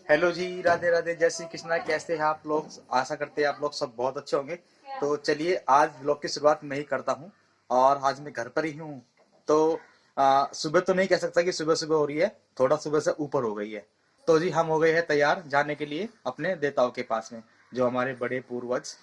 Hello जी, राधे राधे, जय श्री कृष्णा। कैसे हैं आप लोग? आशा करते हैं आप लोग सब बहुत अच्छे होंगे। तो चलिए, आज ब्लॉग की शुरुआत मैं ही करता हूँ। और आज मैं घर पर ही हूँ। तो सुबह तो नहीं कह सकता कि सुबह सुबह हो रही है, थोड़ा सुबह से ऊपर हो गई है। तो जी, हम हो गए हैं तैयार जाने के लिए अपने देवताओं के पास में, जो हमारे बड़े पूर्वज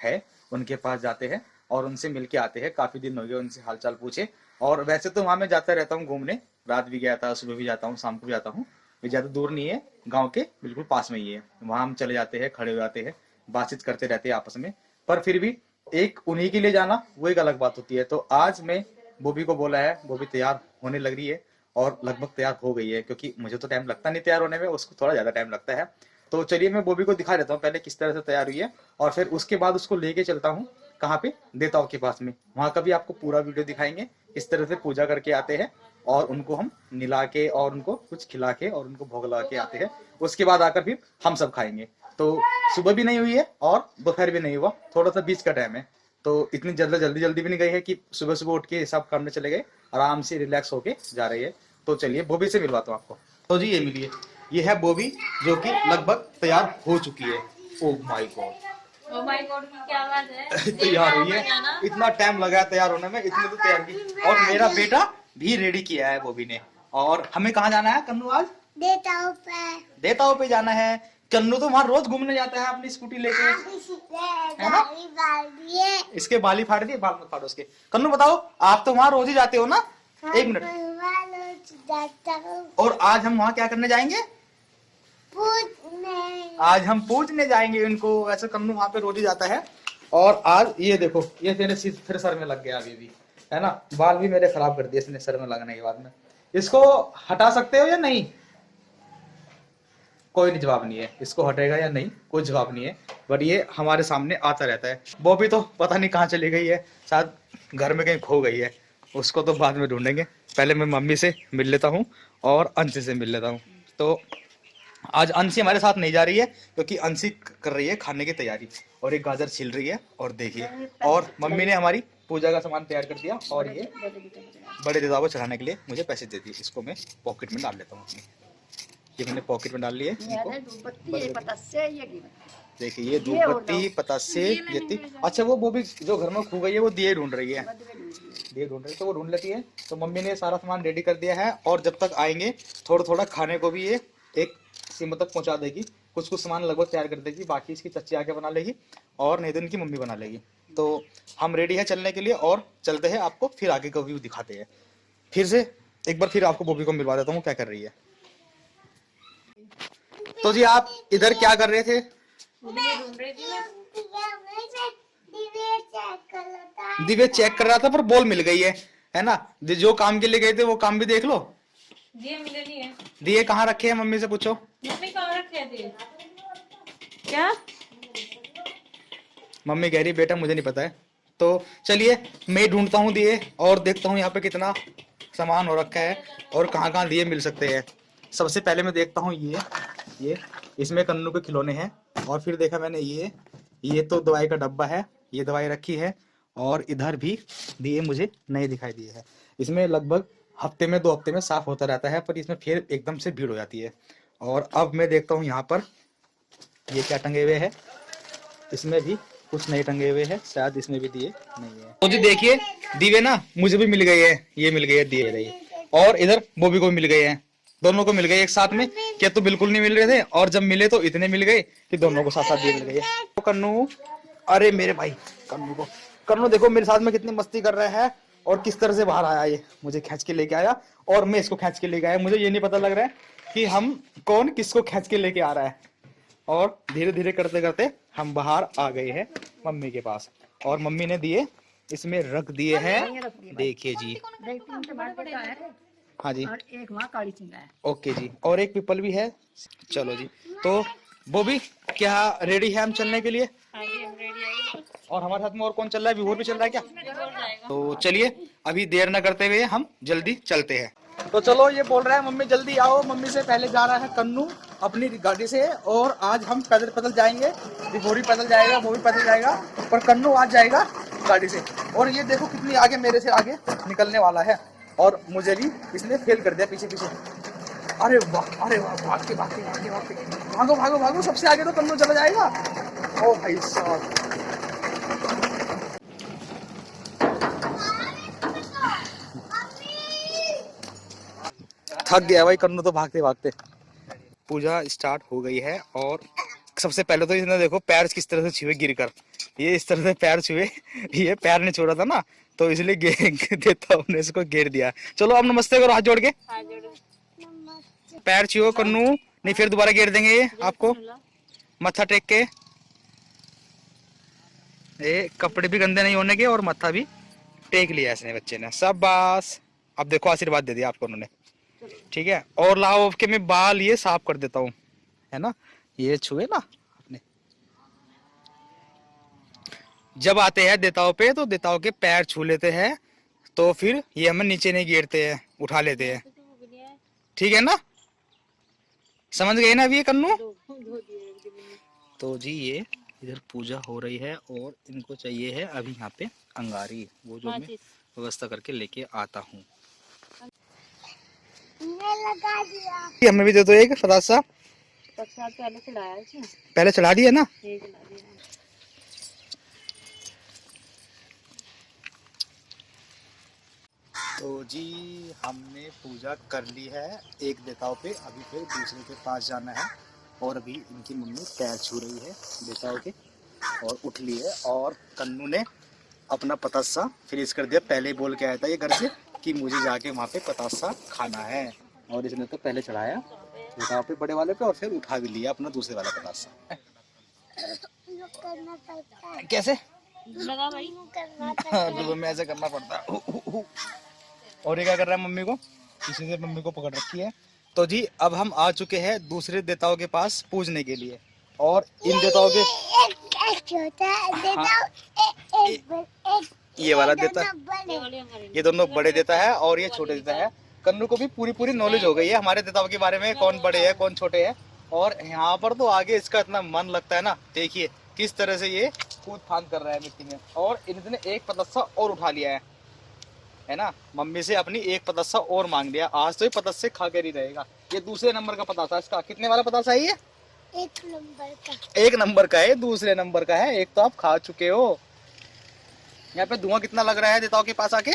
है, उनके पास जाते हैं और उनसे मिल के आते हैं। काफी दिन हो गए उनसे हालचाल पूछे। और वैसे तो वहां मैं जाता रहता हूँ घूमने, रात भी गया था, सुबह भी जाता हूँ, शाम को भी जाता हूँ। ये ज्यादा दूर नहीं है, गांव के बिल्कुल पास में ही है। वहां हम चले जाते हैं, खड़े हो जाते हैं, बातचीत करते रहते हैं आपस में। पर फिर भी एक उन्हीं के लिए जाना वो एक अलग बात होती है। तो आज मैं बोबी को बोला है, बोबी तैयार होने लग रही है और लगभग तैयार हो गई है, क्योंकि मुझे तो टाइम लगता नहीं तैयार होने में, उसको थोड़ा ज्यादा टाइम लगता है। तो चलिए, मैं बोबी को दिखा देता हूँ पहले किस तरह से तैयार हुई है, और फिर उसके बाद उसको लेके चलता हूँ कहाँ पे, देवताओं के पास में। वहां का भी आपको पूरा वीडियो दिखाएंगे, किस तरह से पूजा करके आते हैं और उनको हम निला के और उनको कुछ खिला के और उनको भोग लगा के आते हैं। उसके बाद आकर फिर हम सब खाएंगे। तो सुबह भी नहीं हुई है और दोपहर भी नहीं हुआ, थोड़ा सा बीच का टाइम है। तो इतनी जल्दी जल्दी जल्दी भी नहीं गई है कि सुबह सुबह उठ के सब काम में चले गए, आराम से रिलैक्स होके जा रही है। तो चलिए, बोबी से मिलवाता हूँ आपको। तो जी, ये मिलिए, ये है बोबी, जो कि लगभग तैयार हो चुकी है। Oh my God, oh my God की क्या आवाज है। तैयार हुई है। इतना टाइम लगा है तैयार होने में, इतने तो तैयार की। और मेरा बेटा भी रेडी किया है बोबी ने। और हमें कहाँ जाना है कन्नू आज? देताओ पे। देवताओं पे जाना है। कन्नू तो वहां रोज घूमने जाता है अपनी स्कूटी लेके, है ना? इसके बाल ही फाड़ दिए, बाल मत फाड़ो उसके। कन्नू बताओ, आप तो वहां रोज ही जाते हो ना? एक मिनट। और आज हम वहां क्या करने जाएंगे? आज हम पूजने जाएंगे इनको। ऐसे कन्नू वहां पे रोज ही जाता है। और आज ये देखो, ये मेरे फिर सर में लग गया अभी भी, है ना? बाल भी मेरे खराब कर दिए इसने सर में लगने के बाद में। इसको हटा सकते हो या नहीं? कोई नहीं, जवाब नहीं है। इसको हटेगा या नहीं, कोई जवाब नहीं है। बट ये हमारे सामने आता रहता है। बॉबी तो पता नहीं कहाँ चली गई है, शायद घर में कहीं खो गई है। उसको तो बाद में ढूंढेंगे। पहले मैं मम्मी से मिल लेता हूँ और अंशी से मिल लेता हूँ। तो आज अंशी हमारे साथ नहीं जा रही है, क्योंकि अंशी कर रही है खाने की तैयारी, और एक गाजर छील रही है। और देखिए, और मम्मी ने हमारी पूजा का सामान तैयार कर दिया, और ये बड़े देवताओं को चढ़ाने के लिए मुझे पैसे दे दिए। इसको मैं पॉकेट में डाल लेता हूँ अपनी। ये मैंने पॉकेट में डाल लिए। देखिए, ये धूप बत्ती पतासे ये। अच्छा, वो भी जो घर में खो गई है, वो दिए ढूंढ रही है। दिए ढूंढ रही है, तो वो ढूंढ लेती है। तो मम्मी ने सारा सामान रेडी कर दिया है, और जब तक आएंगे थोड़ा थोड़ा खाने को भी ये एक सीमा तक पहुंचा देगी। कुछ कुछ सामान लगभग तैयार कर देगी, बाकी इसकी चच्ची आके बना लेगी, और नहीं तो इनकी मम्मी बना लेगी। तो हम रेडी है चलने के लिए, और चलते हैं, आपको फिर आगे का व्यू दिखाते हैं। फिर से एक बार फिर आपको बॉबी को मिलवा देता हूँ क्या कर रही है। तो जी, आप इधर क्या कर रहे थे? दिव्य चेक कर रहा था, पर बॉल मिल गई है ना? जो काम के लिए गए थे वो काम भी देख लो। दिए मिले नहीं है। दिए कहाँ रखे हैं, मम्मी से पूछो। मम्मी कहाँ रखे हैं दिए? क्या? मम्मी कह रही बेटा मुझे नहीं पता है। तो चलिए, मैं ढूंढता हूँ दिए, और देखता हूँ यहाँ पे कितना सामान हो रखा है और कहाँ कहाँ दिए मिल सकते हैं। सबसे पहले मैं देखता हूँ ये इसमें कन्नू के खिलौने हैं। और फिर देखा मैंने ये तो दवाई का डब्बा है, ये दवाई रखी है। और इधर भी दिए मुझे नए दिखाई दिए हैं। इसमें लगभग हफ्ते में 2 हफ्ते में साफ होता रहता है, पर इसमें फिर एकदम से भीड़ हो जाती है। और अब मैं देखता हूँ यहाँ पर ये क्या टंगे हुए है। इसमें भी कुछ नहीं टंगे हुए हैं, शायद इसमें भी दिए नहीं है। तो जी देखिए, दिए ना मुझे भी मिल गए हैं, ये मिल गए हैं दिए रही। और इधर बॉबी को मिल गए हैं, दोनों को मिल गए एक साथ में। क्या तो बिल्कुल नहीं मिल रहे थे, और जब मिले तो इतने मिल गए कि दोनों को साथ साथ दिए मिल गए। तो कन्नू, अरे मेरे भाई कन्नू देखो मेरे साथ में कितनी मस्ती कर रहा है, और किस तरह से बाहर आया। ये मुझे खींच के लेके आया, और मैं इसको खींच के लेके आया। मुझे ये नहीं पता लग रहा है कि हम कौन किसको खींच के लेके आ रहा है। और धीरे धीरे करते करते हम बाहर आ गए हैं मम्मी के पास, और मम्मी ने दिए इसमें रख दिए हैं। देखिए जी, हाँ जी, और एक वहाँ काली चिंगा है। ओके जी, और एक पीपल भी है। चलो जी, तो बोबी क्या रेडी है हम चलने के लिए? और हमारे साथ में और कौन चल रहा है? विभोर भी चल रहा है क्या? तो चलिए, अभी देर न करते हुए हम जल्दी चलते हैं। तो चलो, ये बोल रहा है मम्मी जल्दी आओ। मम्मी से पहले जा रहा है कन्नू अपनी गाड़ी से, और आज हम पैदल पैदल जाएंगे। विभोर पैदल जाएगा, वो भी पैदल जाएगा, पर कन्नू आज जाएगा गाड़ी से। और ये देखो कितनी आगे, मेरे से आगे निकलने वाला है, और मुझे भी इसने फेल कर दिया पीछे पीछे। अरे वाह, अरे वाह, भागते भागते भागते भागते, भागो भागो भागो, सबसे आगे तो कन्नू चला जाएगा। ओ भाई साहब, थक गया भाई कन्नू तो भागते भागते। पूजा स्टार्ट हो गई है और सबसे पहले तो इसने देखो पैर किस तरह से छुए गिरकर, ये इस तरह से पैर छुए, ये पैर नहीं छू रहा था ना, तो इसलिए देता हमने इसको घेर दिया। चलो अब नमस्ते करो हाथ जोड़ के, पैर छुओ कन्नू, नहीं फिर दोबारा घेर देंगे ये आपको, मत्था टेक के, ये कपड़े भी गंदे नहीं होने के और मत्था भी टेक लिया इसने बच्चे ने, सब बस। अब देखो आशीर्वाद दे दिया आपको उन्होंने, ठीक है। और लाओ के मैं बाल ये साफ कर देता हूँ, है ना, ये छुए ना अपने। जब आते हैं देवताओं पे तो देवताओं के पैर छू लेते हैं, तो फिर ये हमें नीचे नहीं गिरते हैं, उठा लेते हैं, ठीक है ना, समझ गए ना अभी ये कन्नू। तो जी ये इधर पूजा हो रही है और इनको चाहिए है अभी यहाँ पे अंगारी, वो जो मैं व्यवस्था करके लेके आता हूँ। लगा दिया। हमें भी दे दो एक फरासा, पहले चढ़ाया, पहले चढ़ा दिया ना। तो जी हमने पूजा कर ली है एक देवताओं पे, अभी फिर दूसरे के पास जाना है। और अभी इनकी मम्मी पैर छू रही है देवताओं के और उठ ली है। और कन्नू ने अपना पतासा फिनिश कर दिया, पहले ही बोल के आया था ये घर से कि मुझे जाके वहाँ पे पतासा खाना है, और इसने तो पहले चढ़ाया देवताओं पे बड़े वाले पे और फिर उठा भी लिया अपना दूसरे वाला पतासा। करना पड़ता है। कैसे लगा भाई, करना पड़ता है। में ऐसे करना पड़ता है। और ये क्या कर रहा है, मम्मी को किसी से मम्मी को पकड़ रखी है। तो जी अब हम आ चुके हैं दूसरे देवताओं के पास पूजने के लिए, और इन देवताओं के एक छोटा देता, एक ये वाला देता, बड़े। ये दोनों बड़े देता है और ये छोटे देता है। कन्नू को भी पूरी नॉलेज हो गई है हमारे देवताओं के बारे में, कौन बड़े है कौन छोटे है। और यहाँ पर तो आगे इसका इतना मन लगता है ना, देखिए किस तरह से ये कूद फांद कर रहा है मिट्टी में। और इन्होंने एक पतस्सा और उठा लिया है ना, मम्मी से अपनी एक पतस्सा और मांग लिया। आज तो ये पतस्से खा कर ही रहेगा। ये दूसरे नंबर का पतासा, इसका कितने वाला पतासा है ये? एक नंबर का। एक नंबर का है, दूसरे नंबर का है, एक तो आप खा चुके हो। यहाँ पे धुआं कितना लग रहा है देवताओं के पास आके,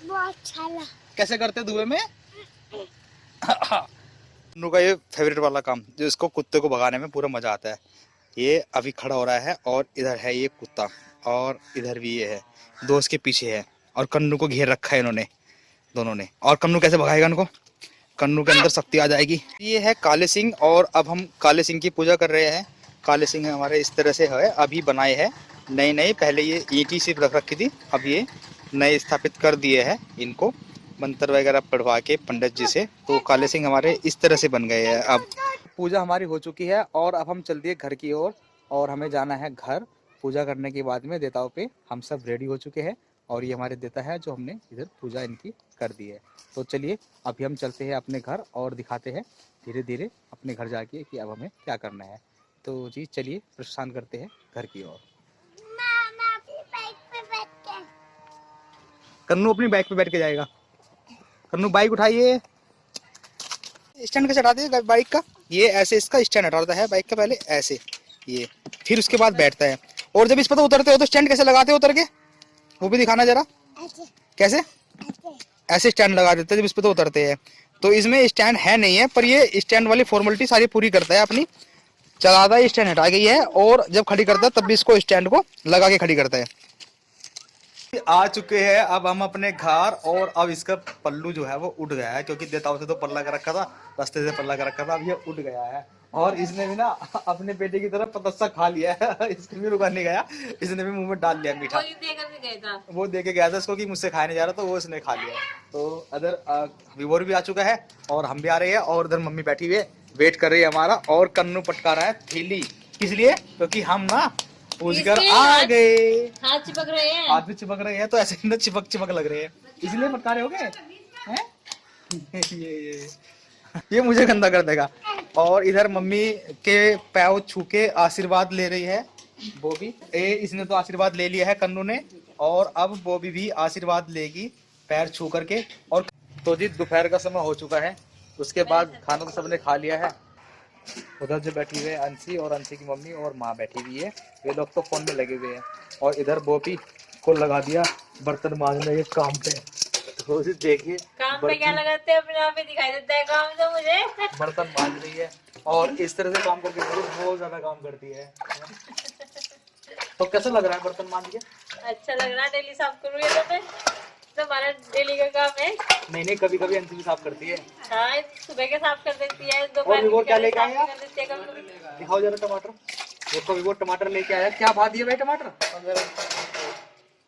बहुत अच्छा लगा। कैसे करते धुएं में। कन्नू का ये फेवरेट वाला काम, जो इसको कुत्ते को भगाने में पूरा मजा आता है। ये अभी खड़ा हो रहा है और इधर है ये कुत्ता और इधर भी ये है, दोस्त के पीछे है और कन्नू को घेर रखा है इन्होंने दोनों ने। और कन्नू कैसे भगाएगा इनको, कन्नू के अंदर शक्ति आ जाएगी। ये है काले सिंह और अब हम काले सिंह की पूजा कर रहे हैं। काले सिंह हमारे इस तरह से है, अभी बनाए हैं नई, पहले ये ईंटी सिर्फ रख रखी थी, अब ये नए स्थापित कर दिए हैं इनको मंत्र वगैरह पढ़वा के पंडित जी से। तो काले सिंह हमारे इस तरह से बन गए हैं। अब पूजा हमारी हो चुकी है और अब हम चल दिए घर की ओर और हमें जाना है घर। पूजा करने के बाद में देवताओं पे हम सब रेडी हो चुके हैं और ये हमारे देवता है जो हमने इधर पूजा इनकी कर दी है। तो चलिए अभी हम चलते हैं अपने घर और दिखाते हैं धीरे धीरे अपने घर जाके कि अब हमें क्या करना है। तो जी चलिए प्रस्थान करते हैं घर की ओर। कन्नू अपनी बाइक पे बैठ के जाएगा। कन्नू बाइक उठाइए, स्टैंड का चढ़ा दे बाइक का, ये ऐसे इसका स्टैंड हटाता है बाइक का, पहले ऐसे ये, फिर उसके बाद बैठता है। और जब इस पर उतरते हो तो स्टैंड कैसे लगाते हो उतर के, वो भी दिखाना जरा। कैसे? ऐसे स्टैंड लगा देते हैं जब इस पे तो उतरते हैं। तो इसमें स्टैंड है नहीं है, पर ये स्टैंड वाली फॉर्मेलिटी सारी पूरी करता है अपनी। चलाता है, स्टैंड हटा गई है और जब खड़ी करता है तब भी इसको स्टैंड को लगा के खड़ी करता है। आ चुके हैं अब हम अपने घर और अब इसका पल्लू जो है वो उठ गया है, क्योंकि देवताओं से तो पल्ला कर रखा था, रास्ते से पल्ला कर रखा था, अब ये उठ गया है। और इसने भी ना अपने बेटे की तरफ पतस्सा खा लिया है। इसको भी रुका नहीं गया, इसने भी मुंह में डाल लिया मीठा। वो दे के गया था इसको कि मुझसे खाया नहीं जा रहा, तो वो इसने खा लिया। तो अदर विवोर भी आ चुका है और हम भी आ रहे हैं और उधर मम्मी बैठी हुई है वेट कर रही है हमारा। और कन्नू पटका रहा है थैली, किस लिए? क्योंकि हम ना पूछ कर आ गए, हाथ चिपक रहे हैं, हाथ भी चिपक रहे हैं, तो ऐसे ना चिपक लग रहे हैं, इसलिए पटका रहे हो गए हैं? ये मुझे गंदा कर देगा। और इधर मम्मी के पैर छू के आशीर्वाद ले रही है बॉबी। इसने तो आशीर्वाद ले लिया है कन्नू ने, और अब बॉबी भी आशीर्वाद लेगी पैर छू करके। और तो जी दोपहर का समय हो चुका है उसके बाद खाना तो सबने खा लिया है। उधर जो बैठी हुई है अंशी और अंशी की मम्मी और माँ बैठी हुई है, ये लोग तो फोन में लगे हुए हैं। और इधर बोपी को लगा दिया बर्तन मांजने के काम पे। तो देखिए काम पे क्या लगाते हैं, अपने आप ही दिखाई देता है काम तो मुझे। बर्तन मांज रही है और इस तरह से काम करके बहुत ज्यादा काम करती है। तो कैसा लग रहा है बर्तन मांज के? अच्छा लग रहा है, डेली साफ करूँ ये तो मैं, तो हमारा डेली का काम है। नहीं, कभी कभी अंशी भी साफ करती है। हाँ, सुबह के साफ कर देती है, और दोपहर विवो क्या के लेके साफ आया? कर देती है कभी। दिखाओ जरा टमाटर। देखो विवो टमाटर लेके आया। क्या भाव दिए भाई टमाटर?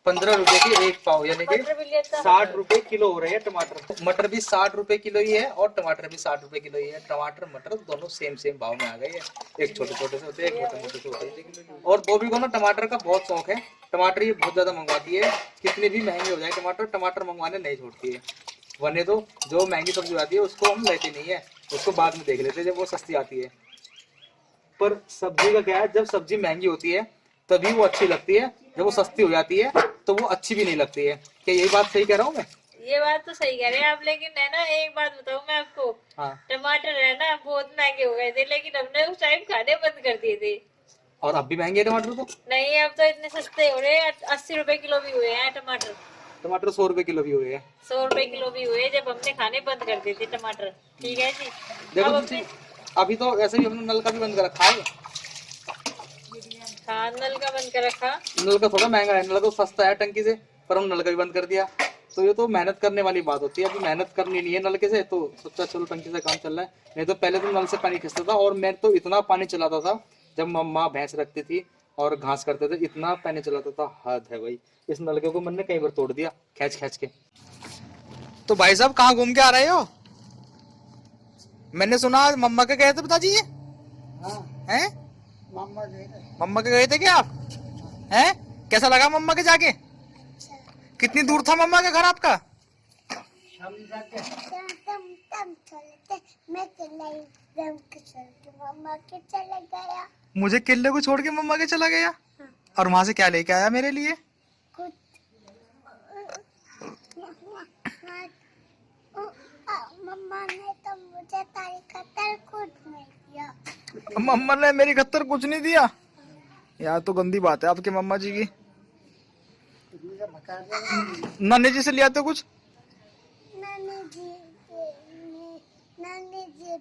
15 रुपए की एक पाव, यानी कि मटर भी लेता 60 रुपए किलो हो रहे हैं टमाटर। मटर भी 60 रुपए किलो ही है और टमाटर भी 60 रुपए किलो ही है। टमाटर मटर दोनों सेम भाव में आ गए हैं। एक छोटे छोटे से होते हैं, एक मोटे मोटे से होते हैं। और बॉबी को ना टमाटर का बहुत शौक है। टमाटर ये बहुत ज्यादा मंगवाती है, कितने भी महंगे हो जाए टमाटर मंगवाने नहीं छोड़ती है। वरने तो जो महंगी सब्जी आती है उसको हम लेते नहीं है, उसको बाद में देख लेते हैं जब वो सस्ती आती है। पर सब्जी का क्या है, जब सब्जी महंगी होती है तभी वो अच्छी लगती है, जब वो सस्ती हो जाती है तो वो अच्छी भी नहीं लगती है। क्या यही बात सही कह रहा हूँ मैं? ये बात तो सही कह रहे हैं आप, लेकिन है ना एक बात बताऊँ मैं आपको, हाँ। टमाटर है ना बहुत महंगे हो गए थे, लेकिन हमने उस टाइम खाने बंद कर दिए थे। और अब भी महंगे है टमाटर तो? नहीं, अब तो इतने सस्ते हो रहे हैं, 80 रुपए किलो भी हुए हैं टमाटर। टमाटर 100 रुपए किलो भी हुए हैं। 100 रुपए किलो भी हुए जब हमने खाने बंद कर दिए थे टमाटर। ठीक है जी। देखो अब तुलसी, अभी तो ऐसे भी हमने नल का भी बंद कर रखा है। हाँ, नल का बंद कर रखा। नल का थोड़ा महंगा है, नल तो सस्ता है टंकी से, पर हम नल का भी बंद कर दिया। तो ये तो मेहनत करने वाली बात होती है। अभी मेहनत करनी नहीं है नल के से, तो सोचा चलो टंकी से काम चल रहा है। नहीं तो पहले तो नल से पानी खींचता था और मैं तो इतना पानी चलाता था जब माँ भैंस रखती थी और घास करते थे, इतना पानी चलाता था, हद है भाई। इस नलके को मैंने कई बार तोड़ दिया खींच खींच के। तो भाई साहब कहाँ घूम के आ रहे हो? मैंने सुना मम्मा के गए थे पिताजी ये? हैं? मम्मा के गए थे क्या आप? हैं? कैसा लगा मम्मा के जाके? कितनी दूर था मम्मा का घर आपका? मैं मम्मा के चले गया। मुझे किले को छोड़ के मम्मा के चला गया? और वहां से क्या लेके आया मेरे लिए? कुछ मम्मा ने तो मुझे तारी कतर कुछ नहीं दिया। मम्मा ने मेरी खत्तर कुछ नहीं दिया? यार तो गंदी बात है आपके मम्मा जी की। नानी जी से ले आते कुछ? नानी जी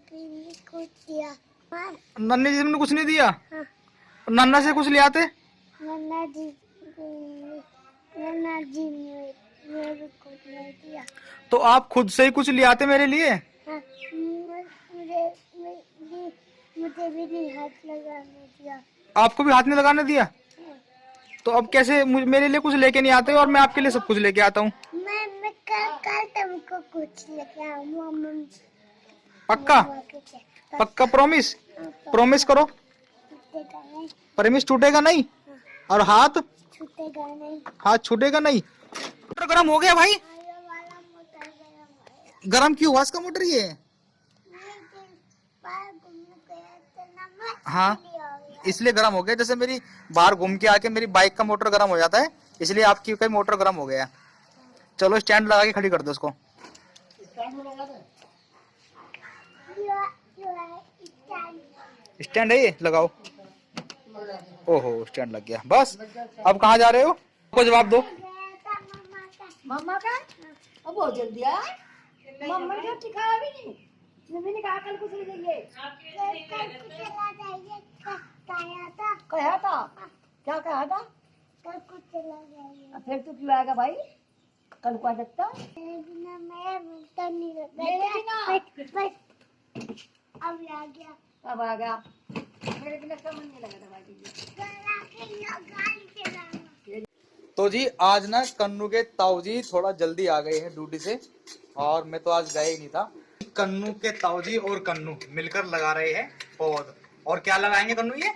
भी कुछ दिया। नानी जी ने कुछ नहीं दिया? हाँ। नाना से कुछ ले आते? नाना जी ने भी कुछ नहीं दिया। तो आप खुद से ही कुछ ले आते मेरे लिए? हाँ, मुझे भी नहीं हाथ लगाने दिया। आपको भी हाथ नहीं लगाने दिया? तो अब कैसे मेरे लिए कुछ लेके नहीं आते और मैं आपके लिए सब कुछ लेके आता हूँ? मैं कल तुमको कुछ लेके आऊंगा। पक्का? पक्का प्रॉमिस? प्रॉमिस करो। छूटेगा नहीं। प्रॉमिस टूटेगा नहीं? और हाथ? छूटेगा नहीं। हाथ छूटेगा नहीं। मोटर गर्म हो गया भाई? वाला मोटर गरम है। गर्म क्यों हुआ इसका मोटर ये? बाहर घूमने गया था ना मैं, हाँ, इसलिए हो गया। इसलिए गर्म हो गया। जैसे मेरी बाहर घूम के आके मेरी बाइक का मोटर गर्म हो जाता है, इसलिए आपकी कहीं मोटर गर्म हो गया। चलो स्टैंड लगा के खड़ी कर दो उसको। स्टैंड है ये, लगाओ। ओहो स्टैंड लग गया। बस अब कहाँ जा रहे हो? को जवाब दो। मम्मा का अब बहुत जल्दी आया। मम्मा ने रोटी खाया भी नहीं। मम्मी ने कहा कल कुछ नहीं देंगे। कहा था क्या कहा था? कल कुछ चला जाएगा। फिर तू क्यों आएगा भाई? कल को आ सकता। मेरे बिना मैं मिलता नहीं रहता। मेरे बिना? अब आ गया। अब आ गया। मेरे बिना का मन नहीं लगा था भाई। तो जी आज ना कन्नू के ताऊ जी थोड़ा जल्दी आ गए हैं ड्यूटी से, और मैं तो आज गया ही नहीं था। कन्नू के ताऊ जी और कन्नू मिलकर लगा रहे हैं पौध। और क्या लगाएंगे कन्नू? ये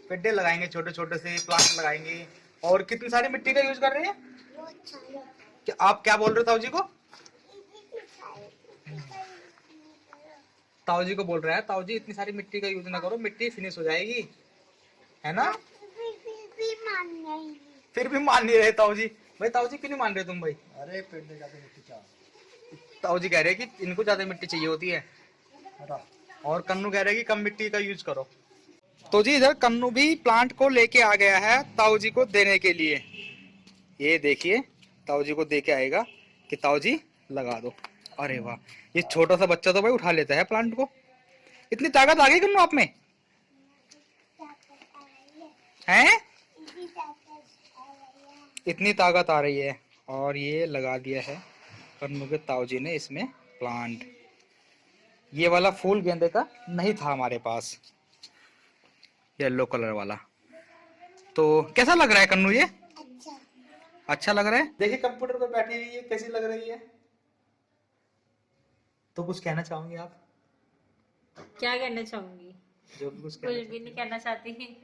पेड्डे लगाएंगे, छोटे छोटे से प्लांट लगाएंगे। और कितनी सारी मिट्टी का यूज कर रहे हैं? क्या आप क्या बोल रहे हो ताऊ जी को? ताऊ जी को बोल रहा है, ताऊ जी इतनी सारी मिट्टी का यूज ना करो, मिट्टी फिनिश हो जाएगी, है ना? फिर भी मान नहीं रहे ताऊ जी। भाई ताऊ जी क्यों नहीं मान रहे तुम भाई? अरे पेड़ का तो मिट्टी चाहिए। ताऊ जी कह रहे हैं कि इनको ज्यादा मिट्टी चाहिए होती है ना, और कन्नू कह रहे हैं कि कम मिट्टी का यूज करो। तो जी इधर कन्नू भी प्लांट को लेके आ गया है ताऊ जी को देने के लिए। ये देखिए ताऊ जी को दे के आएगा कि ताऊ जी लगा दो। अरे वाह, ये छोटा सा बच्चा तो भाई उठा लेता है प्लांट को। इतनी ताकत आ गई कन्नू आप में हैं? इतनी ताकत आ रही है। और ये लगा दिया है कन्नू के ताऊ जी ने इसमें प्लांट। ये वाला फूल गेंदे का नहीं था हमारे पास, येलो कलर वाला। तो कैसा लग रहा है कन्नू ये? अच्छा लग रहा है। देखिए कंप्यूटर पर बैठी हुई है, कैसी लग रही है? तो कुछ कहना चाहोगे आप? क्या कहना चाहूंगी? जो भी कुछ कुछ भी नहीं कहना चाहती।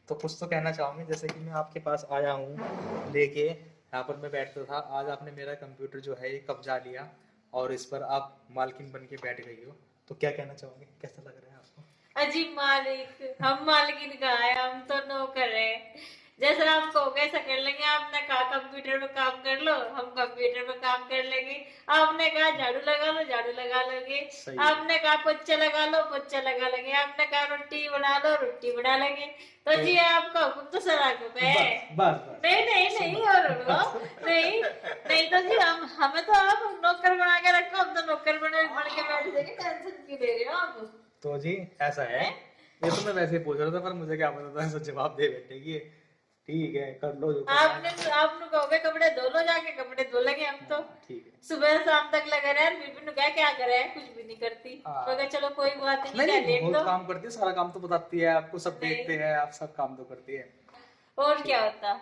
तो कुछ तो कहना चाहूंगी, जैसे कि मैं आपके पास आया हूँ लेके, यहाँ पर मैं बैठता था, आज आपने मेरा कंप्यूटर जो है ये कब्जा लिया और इस पर आप मालकिन बन के बैठ गई हो, तो क्या कहना चाहोगे? कैसा लग रहा है आपको? अजी मालिक, हम मालिकिन का है, हम तो नौकर है। जैसा आप कहोगे ऐसा कर लेंगे। आपने कहा कंप्यूटर पे काम कर लो, हम कंप्यूटर पे काम कर लेंगे। आपने कहा झाड़ू लगा लो, झाड़ू लगा लोगे। आपने कहा पोछा लगा लो, पोछा लगा लेंगे। आपने कहा रोटी बना लो, रोटी बना लेंगे। तो जी आपका हुक्म तो सराखों पे है। बस नहीं नहीं नहीं, और नहीं नहीं, तो जी हमें तो आप नौकर बना के रखो, हम तो नौकर बन के बैठ जाएंगे। टेंशन क्यों ले रहे हो आप? तो जी ऐसा है, ये तो मैं वैसे ही पूछ रहा था, पर मुझे क्या पता था ऐसा जवाब दे बैठेगी। ठीक है, कर लो जो आपने कहोगे कपड़े धो लो, जाके कपड़े धो लेंगे हम तो। ठीक है, सुबह शाम तक लगे रहे, बीबी क्या क्या करे, कुछ भी नहीं करती। मगर चलो कोई बात नहीं, क्या लेट बहुत दो। काम करती है, सारा काम तो बताती है आपको, सब देखते हैं आप, सब काम तो करती है। और क्या होता।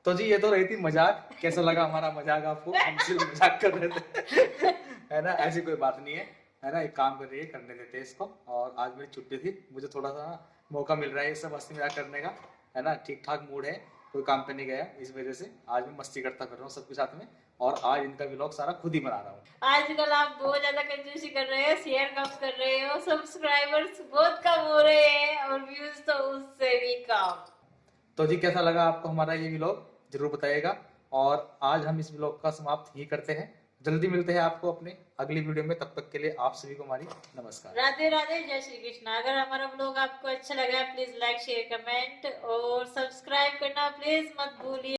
तो जी ये तो रही थी मजाक। कैसा लगा हमारा मजाक आपको? हम सिर्फ मजाक कर रहे थे है ना, ऐसी कोई बात नहीं है ना। एक काम कर रही है, करने देते हैं इसको। और आज मेरी छुट्टी थी, मुझे थोड़ा सा मौका मिल रहा है ये सब मस्ती मजाक करने का, है ना। ठीक ठाक मूड है, कोई काम पे नहीं गया, इस वजह से आज मैं मस्ती करता फिर रहा हूँ सबके साथ में। और आज इनका व्लॉग सारा खुद ही बना रहा हूँ। आजकल आप बहुत ज्यादा कंजूसी कर रहे हो, शेयर कम कर रहे हो, सब्सक्राइबर्स बहुत कम हो रहे हैं और व्यूज तो उससे भी कम। तो जी कैसा लगा आपको हमारा ये व्लॉग, जरूर बताइएगा। और आज हम इस व्लॉग का समाप्त ही करते हैं। जल्दी मिलते हैं आपको अपने अगली वीडियो में, तब तक के लिए आप सभी को हमारी नमस्कार। राधे राधे, जय श्री कृष्ण। अगर हमारा व्लॉग आपको अच्छा लगा प्लीज लाइक शेयर कमेंट और सब्सक्राइब करना प्लीज मत भूलिए।